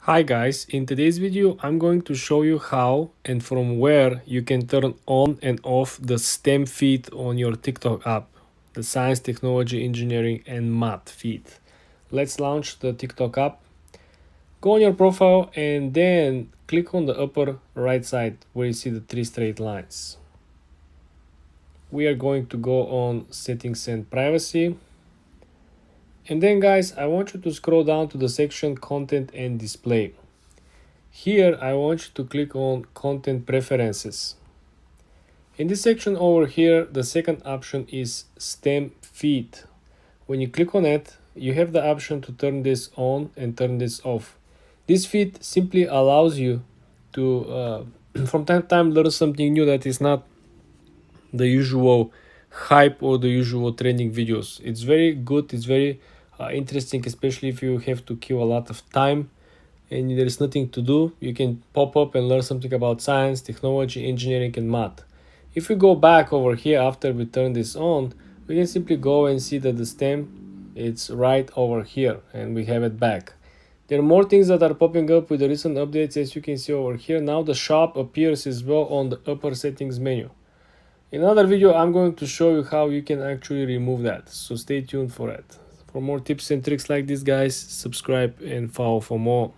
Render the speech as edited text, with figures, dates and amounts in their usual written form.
Hi guys, in today's video I'm going to show you how and from where you can turn on and off the STEM feed on your TikTok app, the science, technology, engineering and math feed. Let's launch the TikTok app. Go on your profile and then click on the upper right side where you see the three straight lines. We are going to go on settings and privacy. And then guys, I want you to scroll down to the section content and display. Here I want you to click on content preferences. In this section over here, the second option is STEM feed. When you click on it, you have the option to turn this on and turn this off. This feed simply allows you to from time to time learn something new that is not the usual hype or the usual trending videos. It's very good, it's very interesting, especially if you have to kill a lot of time and there is nothing to do. You can pop up and learn something about science, technology, engineering and math. If we go back over here after we turn this on, we can simply go and see that the stem it's right over here and we have it back. There are more things that are popping up with the recent updates, as you can see over here. Now the shop appears as well on the upper settings menu. In another video I'm going to show you how you can actually remove that, so stay tuned for it. For more tips and tricks like this guys, subscribe and follow for more.